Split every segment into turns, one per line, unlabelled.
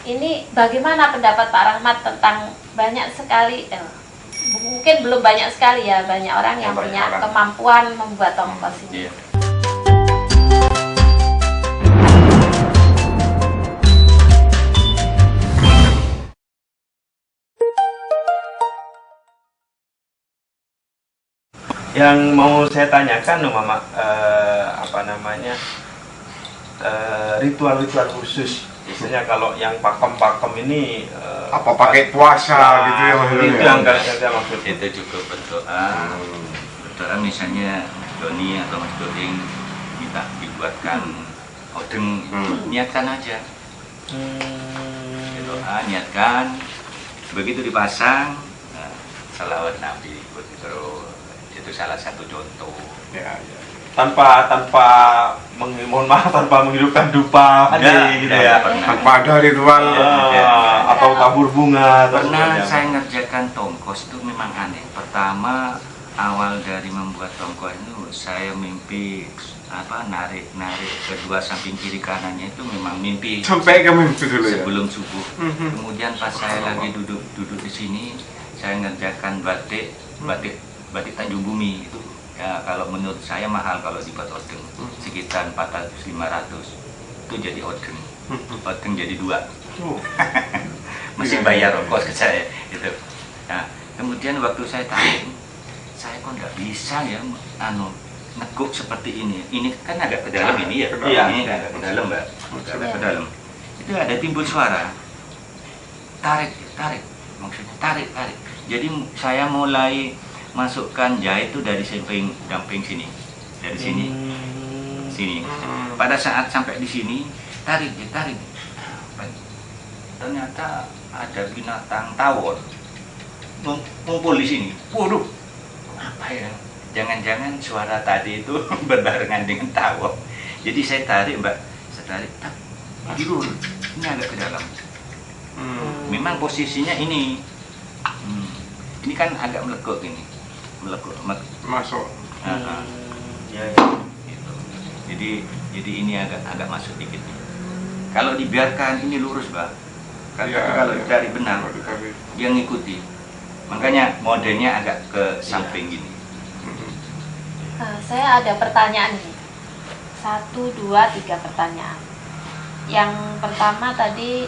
ini bagaimana pendapat Pak Rahmat tentang banyak sekali, mungkin belum banyak sekali ya, banyak orang yang punya kemampuan membuat tongkos ini.
Iya. Yang mau saya tanyakan, Mama, ritual-ritual khusus. Biasanya kalau yang pakem-pakem ini
apa pakai puasa gitu ya maksudnya?
Itu yang saya maksud.
Itu cukup berdoa. Berdoa misalnya Mas Doni atau Mas Doling minta dibuatkan odeng, niatkan aja. Doa, niatkan. Begitu dipasang, salawat Nabi ikut terus. Itu salah satu contoh.
Ya, ya.
Tanpa mohon maaf, tanpa menghidupkan dupa gitu ya.
Tanpa ada ritual
Atau tabur bunga.
Pernah saya ngerjakan tongkos itu memang aneh. Pertama awal dari membuat tongkos itu saya mimpi narik kedua samping kiri kanannya itu memang mimpi
sampai ke mimpi dulu ya.
sebelum subuh. Kemudian pas saya lagi duduk di sini, saya ngerjakan batik Tanjung Bumi itu. Ya, kalau menurut saya mahal kalau dibuat odeng, sekitar 400-500 itu jadi odeng jadi 2. Masih bayar ongkos ke saya gitu. Nah, kemudian waktu saya tarik, saya kok nggak bisa ya neguk seperti ini kan agak ke dalam ini ya.
Iya.
Ini agak ke dalam, Mbak, agak ke dalam. Itu ada timbul suara tarik maksudnya tarik. Jadi saya mulai masukkan jahit itu dari damping sini, dari sini. Pada saat sampai di sini tarik. Ternyata ada binatang tawon ngumpul di sini. Waduh, apa ya? Jangan-jangan suara tadi itu berbarengan dengan tawon. Jadi saya tarik, Mbak, tak, ini agak ke dalam. Memang posisinya ini kan agak melekuk ini.
Masuk.
Ya.
Gitu. Jadi ini agak masuk dikit. Kalau dibiarkan ini lurus, Mbak. Kalau cari benang, dia ngikuti. Makanya modelnya agak ke samping gini.
Saya ada pertanyaan nih. 1, 2, 3 pertanyaan. Yang pertama tadi,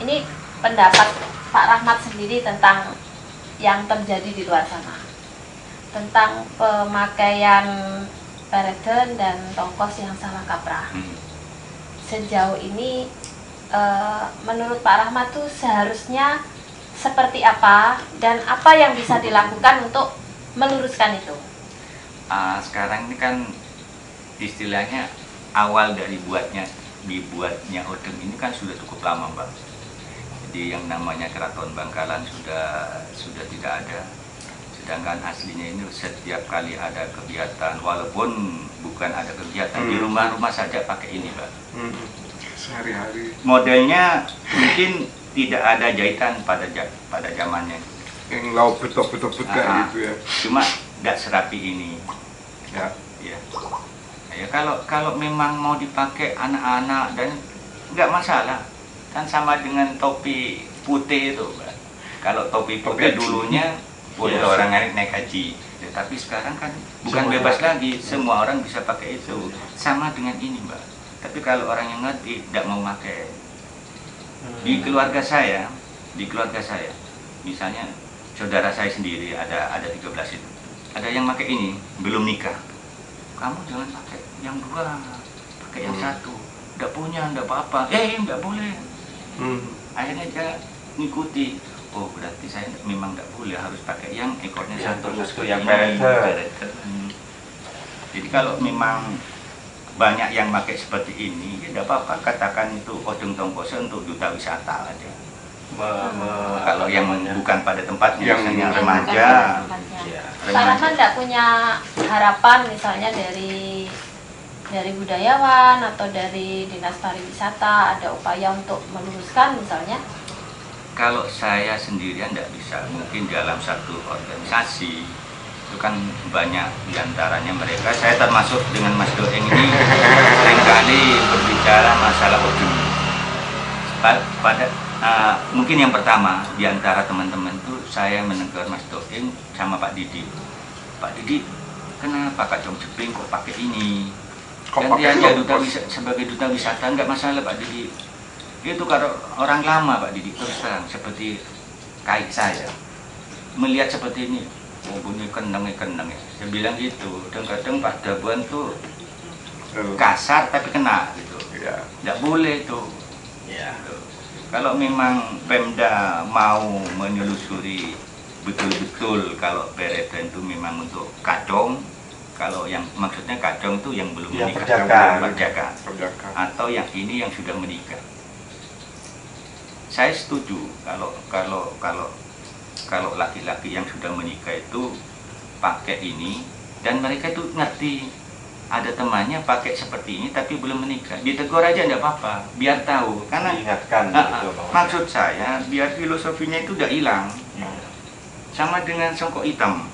ini pendapat Pak Rahmat sendiri tentang yang terjadi di luar sana, tentang pemakaian pereden dan tongkos yang salah kaprah. Sejauh ini menurut Pak Rahmat tuh seharusnya seperti apa dan apa yang bisa dilakukan untuk meluruskan itu?
Sekarang ini kan istilahnya awal dari dibuatnya odeng ini kan sudah cukup lama, Mbak. Jadi yang namanya Keraton Bangkalan sudah tidak ada. Sedangkan aslinya ini setiap kali ada kegiatan, walaupun bukan ada kegiatan, di rumah-rumah saja pakai ini, Mbak.
Sehari-hari.
Modelnya mungkin tidak ada jahitan pada zamannya.
Yang lauk betok-betok gitu ya.
Cuma nggak serapi ini.
Ya.
Ya kalau memang mau dipakai anak-anak dan nggak masalah, kan sama dengan topi putih itu, Mbak. Kalau topi putih dulunya boleh orang naik haji, tapi sekarang kan bukan bebas lagi, semua orang bisa pakai itu. Sama dengan ini, Mbak. Tapi kalau orang yang ngerti tidak mau pakai. Di keluarga saya, misalnya saudara saya sendiri ada 13 itu. Ada yang pakai ini belum nikah. Kamu jangan pakai yang 2, pakai yang 1. Tidak punya, tidak apa-apa. Tidak boleh. Akhirnya dia ngikuti. Oh, berarti saya memang tidak boleh, harus pakai yang ekornya satu,
yang pereden.
Jadi kalau memang banyak yang pakai seperti ini, ya tidak apa-apa, katakan itu odeng tongkos untuk duta wisata aja. Kalau yang bukan pada tempatnya, misalnya remaja.
Pak Rahmat tidak punya harapan misalnya dari budayawan atau dari dinas pariwisata ada upaya untuk meluruskan misalnya?
Kalau saya sendirian tidak bisa, mungkin dalam satu organisasi itu kan banyak diantaranya mereka. Saya termasuk dengan Mas Doeng ini seringkali berbicara masalah odeng. pada mungkin yang pertama di antara teman-teman tuh saya menegur Mas Toing sama Pak Didi. Pak Didi, kenapa Kak Jong Cepling kok pakai ini?
Kok
Ganti
pakai
aja
kompos?
sebagai duta wisata nggak masalah Pak Didi. Itu kalau orang lama Pak Didi terus terang seperti kayak saya melihat seperti ini, oh bunyi kendang ya. Saya bilang gitu. Dan kadang Pak Dabuan tuh kasar tapi kena gitu.
Ya.
Nggak boleh tuh.
Iya.
Kalau memang Pemda mau menelusuri betul-betul kalau peretan itu memang untuk kacong, kalau yang maksudnya kacong itu yang belum
Yang
menikah,
perjaka.
Perjaka.
atau yang ini yang sudah menikah. Saya setuju kalau laki-laki yang sudah menikah itu pakai ini dan mereka itu ngerti. Ada temannya pakai seperti ini tapi belum menikah, ditegur aja enggak apa-apa, biar tahu. Karena
Diingatkan gitu, Bang.
maksud saya biar filosofinya itu udah hilang. Sama dengan songkok hitam.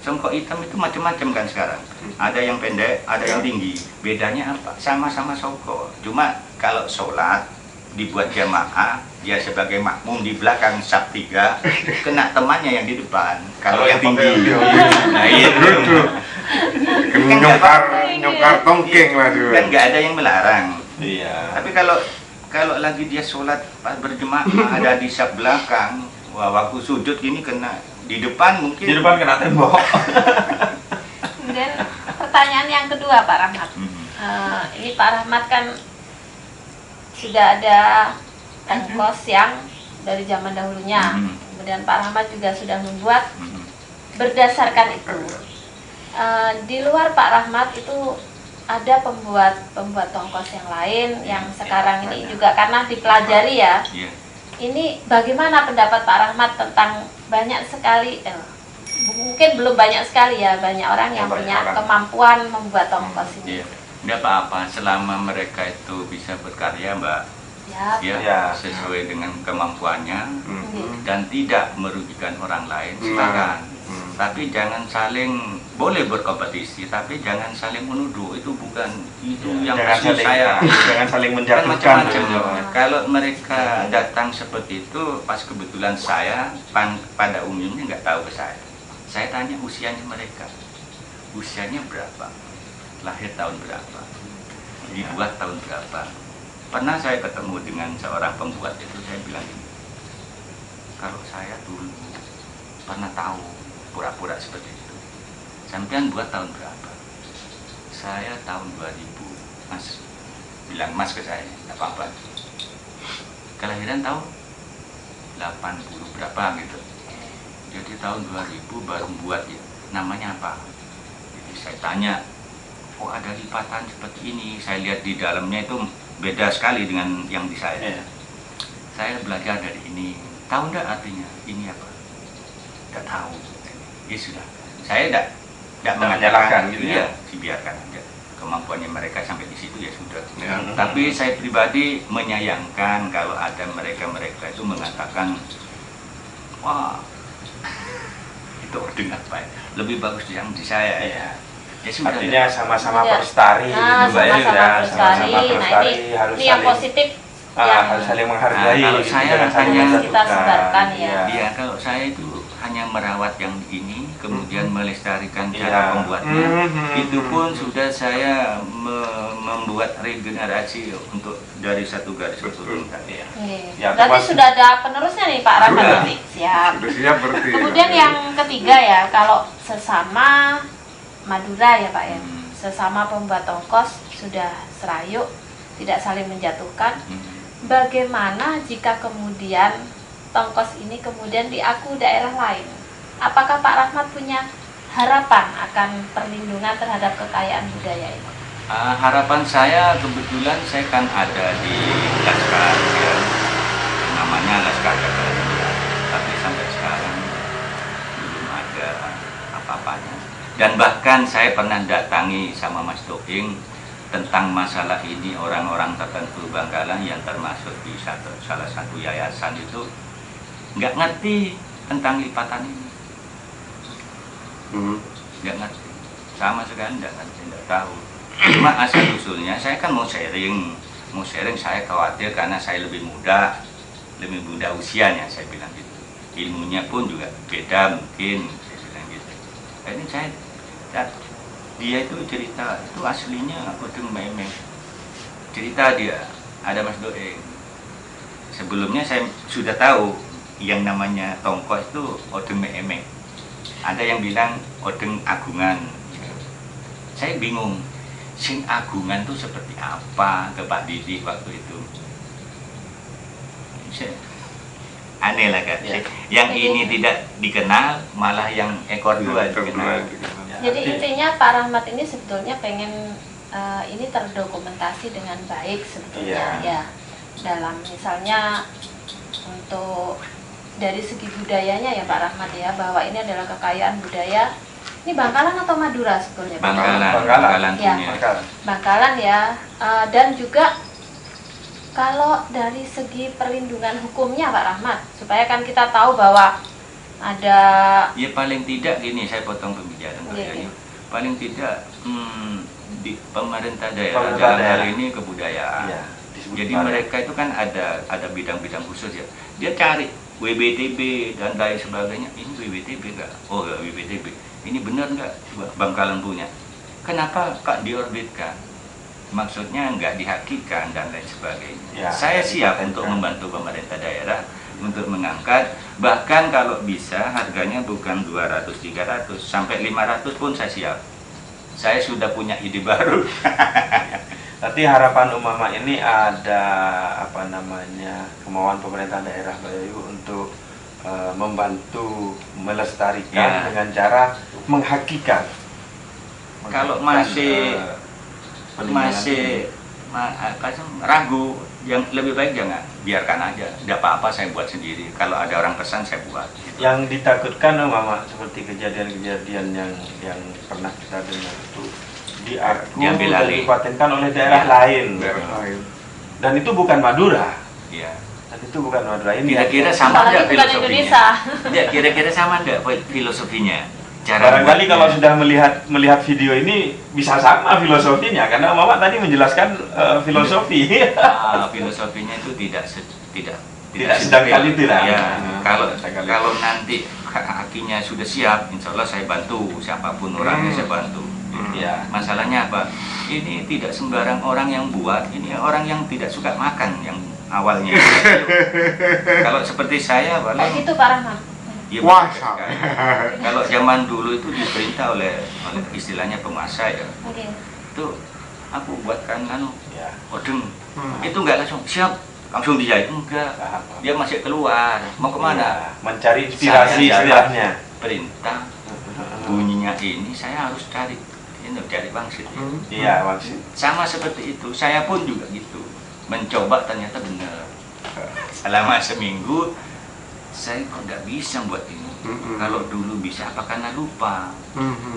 Songkok hitam itu macam-macam kan sekarang. Ada yang pendek, ada yang tinggi. Bedanya apa? Sama-sama songkok. Cuma kalau sholat dibuat jamaah, dia sebagai makmum di belakang saf 3, kena temannya yang di depan. Kalau yang tinggi, nah itu
Nyongkar tongkeng lah dia.
kan nggak ada yang melarang.
Iya.
Tapi kalau lagi dia sholat pas berjemaah ada di saf belakang, wah waktu sujud gini kena di depan mungkin.
Di depan kena tembok.
Kemudian pertanyaan yang kedua Pak Rahmat. Ini Pak Rahmat kan sudah ada tongkos yang dari zaman dahulunya. Kemudian Pak Rahmat juga sudah membuat berdasarkan itu. Di luar Pak Rahmat itu ada pembuat tongkos yang lain yang sekarang ini juga karena dipelajari ya.
Iya.
Ini bagaimana pendapat Pak Rahmat tentang banyak sekali, mungkin belum banyak sekali ya, banyak orang yang
Banyak
punya
orang.
kemampuan membuat tongkos ini.
Iya. Nggak apa-apa selama mereka itu bisa berkarya Mbak,
Ya,
ya,
Ya.
sesuai dengan kemampuannya
Oke.
dan tidak merugikan orang lain, silakan. Tapi jangan saling, boleh berkompetisi, tapi jangan saling menuduh. Itu bukan itu yang
jangan
maksud
saling,
saya.
jangan saling
Kan
menjatuhkan.
macam-macam.
gitu.
Kalau mereka datang seperti itu, pas kebetulan saya pada umumnya nggak tahu ke saya. Saya tanya usianya mereka, usianya berapa, lahir tahun berapa, dibuat tahun berapa. Pernah saya ketemu dengan seorang pembuat itu, saya bilang ini, kalau saya dulu pernah tahu pura-pura seperti itu. Sampean buat tahun berapa? Saya tahun 2000, Mas. Bilang Mas ke saya, nggak apa-apa. Kelahiran tahun 80 berapa gitu. Jadi tahun 2000 baru buat ya. Namanya apa? Jadi saya tanya, oh ada lipatan seperti ini. Saya lihat di dalamnya itu beda sekali dengan yang di saya.
Iya.
Saya belajar dari ini. Tahu nggak artinya? Ini apa? Nggak tahu. Ya sudah. Saya tidak
menyalahkan gitu ya?
Iya, dibiarkan aja. Kemampuannya mereka sampai di situ ya sudah.
Ya.
Tapi saya pribadi menyayangkan kalau ada mereka itu mengatakan, wah itu ordeng apa ya? Lebih bagus yang di saya ya.
Iya.
Ya sudah.
Artinya sama-sama
Sudah.
pelestari
Nah,
gitu Mbak ya.
sama-sama
Ya,
pelestari.
sama-sama
Nah,
pelestari, harus
ini yang
saling
positif yang
harus saling menghargai.
Nah, kalau
gitu,
saya
jangan saling
hanya
menjatuhkan.
kita sebarkan, ya.
Iya, kalau saya itu hanya merawat yang ini, kemudian melestarikan
Iya.
cara pembuatnya.
Mhm.
Itu pun sudah saya membuat regenerasi untuk dari satu garis ke turun.
Iya.
Oke.
Ya,
Berarti
termasuk-
sudah ada penerusnya nih Pak Rahmat
Sudah.
nanti. Siap.
Sudah siap berarti.
Kemudian yang ketiga ya, kalau sesama Madura ya Pak ya, sesama pembuat tongkos sudah serayuk, tidak saling menjatuhkan. Bagaimana jika kemudian tongkos ini kemudian diaku daerah lain? Apakah Pak Rahmat punya harapan akan perlindungan terhadap kekayaan budaya ini?
Harapan saya kebetulan saya kan ada di Laskar ya, namanya Laskar Kekayaan, tapi sampai sekarang belum ada apa-apanya. Dan bahkan saya pernah datangi sama Mas Toing tentang masalah ini, orang-orang tertentu Bangkalan yang termasuk di salah satu yayasan itu nggak ngerti tentang lipatan ini, nggak ngerti, sama sekali nggak ngerti, nggak tahu. Cuma asal usulnya saya kan mau sharing mau sharing, saya khawatir karena saya lebih muda usianya, saya bilang gitu. Ilmunya pun juga beda mungkin, saya bilang gitu. Ini dia itu cerita, itu aslinya odeng memeng. Cerita dia, ada Mas Doeng. Sebelumnya saya sudah tahu yang namanya tongkos itu odeng memeng. Ada yang bilang odeng agungan. Saya bingung, sing agungan itu seperti apa ke Pak Didi waktu itu. Aneh lah kan.
Ya.
Yang
Jadi,
ini tidak dikenal, malah yang ekor dua dikenal.
Jadi intinya Pak Rahmat ini sebetulnya pengen ini terdokumentasi dengan baik sebetulnya ya. Dalam misalnya untuk dari segi budayanya ya Pak Rahmat ya, bahwa ini adalah kekayaan budaya. Ini Bangkalan atau Madura sebetulnya?
Bangkalan
Ya.
punya.
Bangkalan ya. Dan juga kalau dari segi perlindungan hukumnya Pak Rahmat, supaya kan kita tahu bahwa ada
Ya paling tidak gini, saya potong pembicaraan Pak
Iya,
Yayu.
iya.
Paling tidak di pemerintah daerah
Pemerintah
dalam hal
daerah.
ini kebudayaan.
Iya, disebut
Jadi
balai.
mereka itu kan ada bidang-bidang khusus ya. Dia cari WBTB dan lain sebagainya. Ini WBTB nggak? Oh nggak WBTB. Ini benar nggak? Coba Bangkalan punya. Kenapa kak diorbitkan? Maksudnya nggak dihakikan dan lain sebagainya.
Ya,
Saya
nggak
siap
dipatenkan.
untuk membantu pemerintah daerah untuk mengangkat, bahkan kalau bisa harganya bukan 200-300 sampai 500 pun saya siap. Saya sudah punya ide baru.
Tapi harapan Umama ini ada apa namanya kemauan pemerintah daerah Pak Yayu untuk membantu melestarikan
Ya.
dengan cara menghakikan.
Kalau masih ragu, yang lebih baik jangan, biarkan aja. Tidak apa-apa, saya buat sendiri. Kalau ada orang pesan saya buat. Gitu.
Yang ditakutkan Umama seperti kejadian-kejadian yang pernah kita dengar itu diaku
Diambil
dan
alih.
dipatenkan oleh daerah
Ya.
lain.
Daerah lain.
Dan itu bukan Madura.
Ya.
Dan itu bukan Madura ini.
Kira-kira sama
apalagi
enggak
bukan
filosofinya?
Indonesia.
Ya, kira-kira sama enggak filosofinya?
Barangkali
buatnya.
kalau sudah melihat video ini bisa sama filosofinya karena Mama tadi menjelaskan filosofi.
Filosofinya itu tidak
sedang kali itu lah.
Ya, kalau
Sedang kali.
kalau nanti hakinya sudah siap, insya Allah saya bantu, siapapun orangnya saya bantu.
Ya.
Masalahnya apa? Ini tidak sembarang orang yang buat, ini orang yang tidak suka makan yang awalnya. Kalau seperti saya,
Kayak
paling
gitu Pak Rahmat.
ya,
Wah,
betul sekali. Kalau zaman dulu itu diperintah oleh istilahnya penguasa ya,
Oke.
itu aku buatkan
Ya.
odeng. Itu enggak langsung dijahit, enggak. Dia masih keluar, mau kemana?
Ya, mencari inspirasi
Saya
istilahnya.
Perintah bunyinya ini saya harus cari wangsit.
Iya, maksud.
Sama seperti itu, saya pun juga gitu. Mencoba ternyata benar. Selama seminggu saya kok nggak bisa buat ini. Kalau dulu bisa apa karena lupa.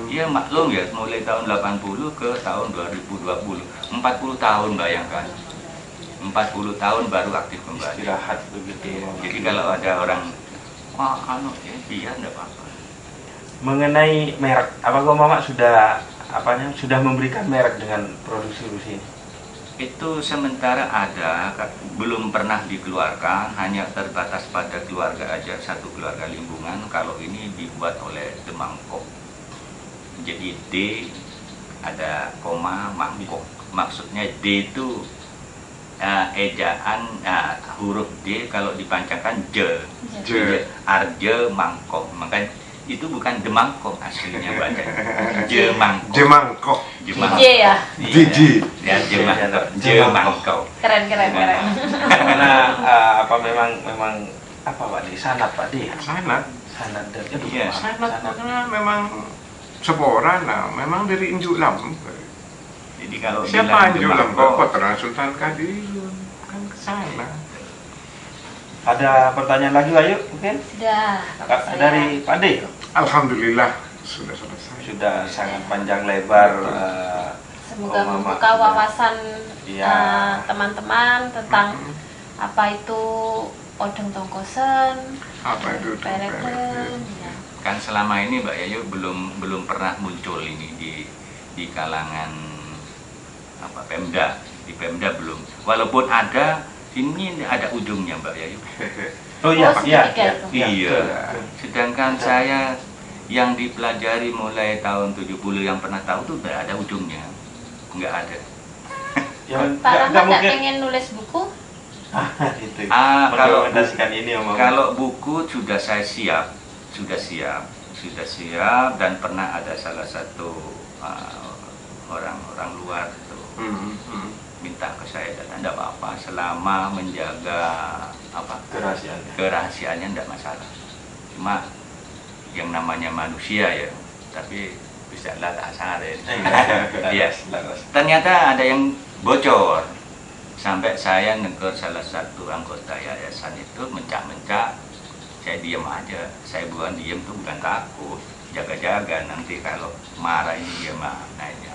Ya maklum ya, mulai tahun 80 ke tahun 2020, 40 tahun bayangkan. 40 tahun baru aktif kembali.
Istirahat begitu.
Jadi kalau ada orang, wah ya biar enggak apa-apa.
Mengenai merek, apakah Mama sudah memberikan merek dengan produksi ini?
Itu sementara ada, belum pernah dikeluarkan, hanya terbatas pada keluarga aja, satu keluarga Limbungan. Kalau ini dibuat oleh The Mangkok. Jadi D, ada koma, mangkok. Maksudnya D itu ejaan huruf D kalau dipanjangkan J.
J.
Arje Mangkok. Makanya itu bukan The Mangkok aslinya baca. J Mangkok.
Jemangkok.
DJ ya.
Jiji.
Ya, J Mangkok.
Keren.
Karena memang apa Pak di sanad Pak di
Sanat.
sanad dan
Iya.
Sanat karena memang seboran lah. Memang dari Injuk Lampung.
Jadi kalau
Siapa
bilang The
Injuk Lampung?
Mangkok,
Putra Sultan Kadirun. Kan ke sana.
ada pertanyaan lagi Bayu mungkin
Sudah. Saya-
dari Pak D
Alhamdulillah sudah selesai.
sudah sangat panjang lebar.
Semoga
Mama
membuka
sudah.
wawasan
Iya.
teman-teman tentang apa itu odeng tongkosen,
Apa itu?
pereken, ya.
kan selama ini Mbak Yayu belum pernah muncul ini di kalangan Pemda. di Pemda belum. Walaupun ada, ini ada ujungnya Mbak Yayu.
Oh iya,
Oh,
iya,
segitiga
iya,
itu.
Iya.
betul.
Sedangkan saya yang dipelajari mulai tahun 70 yang pernah tahu tuh nggak ada ujungnya, nggak ada.
Ya,
Pak Rahmat nggak
mungkin.
pengen nulis buku?
Itu.
Kalau
Merekomendasikan ini Om Mama.
Kalau buku sudah saya siap, sudah siap dan pernah ada salah satu orang luar itu minta ke saya datang, tidak apa-apa selama menjaga kerahasiaannya tidak masalah. Cuma yang namanya manusia ya, tapi bisa lah tak salah ya. Ternyata ada yang bocor sampai saya negur salah satu anggota yayasan itu mencak-mencak. Saya diam aja, saya bukan diam tuh bukan takut, jaga-jaga nanti kalau marah ini dia mana aja.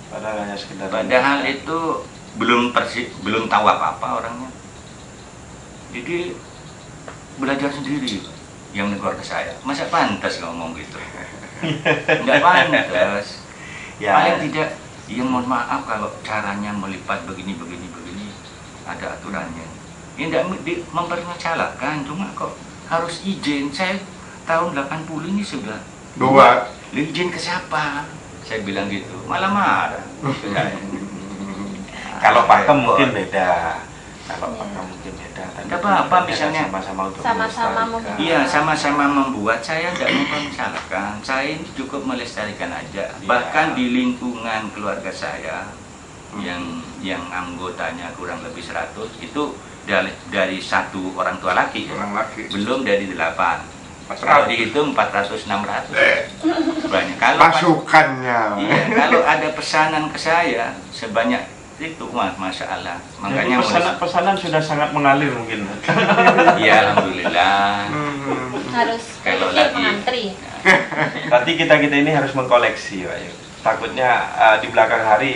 Padahal hanya sekedar.
Padahal itu belum tahu apa-apa orangnya. Jadi belajar sendiri yang negor ke saya. Masa pantas ngomong gitu? Enggak pantas.
Ya.
Paling tidak, ya mohon maaf kalau caranya melipat begini ada aturannya. Ini tidak mempermasalahkan, cuma kok harus izin. Saya tahun 80 ini sudah
Buat.
izin ke siapa? Saya bilang gitu, malah marah.
Kalau pakem mungkin beda. Kalau pakem mungkin beda. Tapi
Nggak apa-apa,
tujuannya
misalnya
sama-sama untuk
sama-sama
melestarikan.
Iya, sama-sama membuat. Saya tidak mempermasalahkan. Saya ini cukup melestarikan aja. Bahkan di lingkungan keluarga saya yang anggotanya kurang lebih 100 itu dari satu orang tua laki,
Orang laki.
belum dari 8.
400.
Kalau dihitung 400-600 banyak.
Pasukannya.
Iya, kalau ada pesanan ke saya sebanyak itu, masya Allah.
Jadi
Makanya
pesanan sudah sangat mengalir mungkin.
iya, alhamdulillah.
Harus
Kalau
sedikit
lagi-
mengantri.
Berarti kita ini harus mengkoleksi, Pak Yu. Takutnya di belakang hari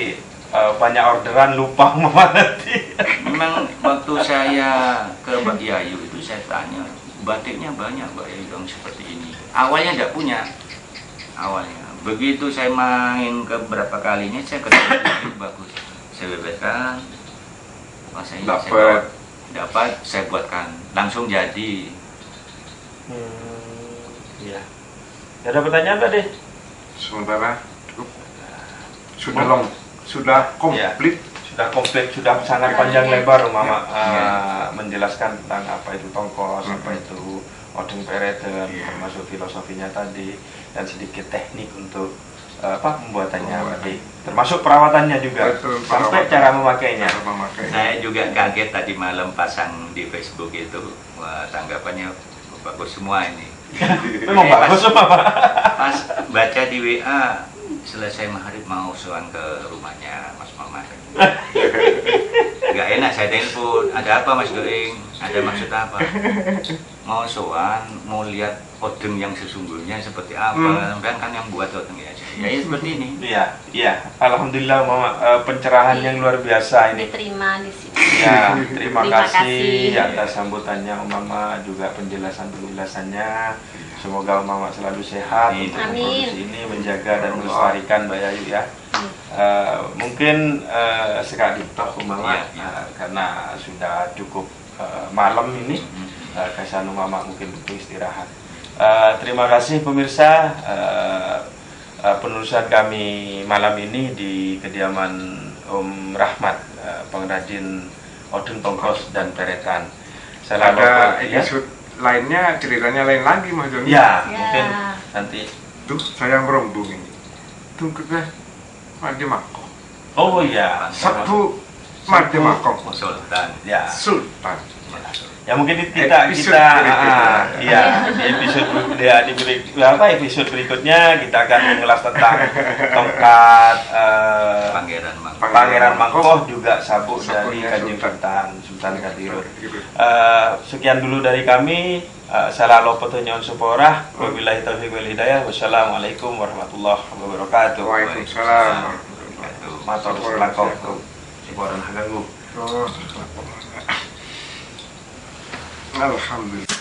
banyak orderan lupa Mama nanti.
Memang waktu saya ke Mbak Yayu itu saya tanya, batiknya banyak Mbak Yayu dong seperti ini. Awalnya tidak punya. Awalnya. Begitu saya main ke berapa kalinya saya ketemu batik bagus. Saya bebaskan. Dapat saya buatkan. Langsung jadi.
Iya. Ya ada pertanyaan Pak deh?
Sementara cukup. Sudah komplit.
Sudah komplit, sudah sangat panjang lebar Mama menjelaskan tentang apa itu tongkos, apa itu odeng pereten, termasuk filosofinya tadi, dan sedikit teknik untuk pembuatannya tadi, termasuk perawatannya juga,
Betul,
sampai
perawatan.
cara memakainya.
Cara memakai.
Saya juga kaget tadi malam pasang di Facebook itu. Wah, tanggapannya bagus semua ini.
Memang bagus semua Pak.
Pas baca di WA, selesai maghrib mau sowan ke rumahnya Mas Mamat. Gak enak saya telepon, ada apa Mas Goeng? Ada maksud apa? Mau sowan, mau lihat odeng yang sesungguhnya seperti apa? Kan yang buat odeng ya. Ya seperti ini.
Iya. Alhamdulillah Mama, pencerahan yang luar biasa ini.
Diterima di sini.
Ya, terima
Terima
kasih
kasih.
atas sambutannya Om Mama, juga penjelasannya. Semoga Om Mama selalu sehat
Amin.
untuk
Amin.
memproduksi ini, menjaga dan melestarikan Mbak Yayu ya. Mungkin sekali toh Om Mama,
Iya.
karena sudah cukup malam ini, kasihan Om Mama mungkin butuh istirahat. Terima kasih pemirsa, penelusuran kami malam ini di kediaman Om Rahmat, pengrajin odeng tongkos dan peretan.
Ada episode lainnya, ceritanya lain lagi Mas Joni.
Ya,
Ya.
mungkin nanti.
Tuh saya merombong ini. Tunggu deh. Mardi Mako.
Oh iya,
Sabtu Mardi Mako.
Sultan.
ya.
Sultan.
Ya mungkin kita
Episode
kita
berikutnya.
iya di episode berikutnya kita akan mengulas tentang tongkat Pangeran Mangkoh, juga sabuk dari
Sabuknya
Kanjeng Sultan Kadirut.
Gitu.
Sekian dulu dari kami. Salam petunjuk Suporah. Wabillahi taufiq wal hidayah. Wassalamualaikum warahmatullahi wabarakatuh.
Waalaikumsalam.
Matur selaku. Suporah ganggu.
Oh. Alhamdulillah.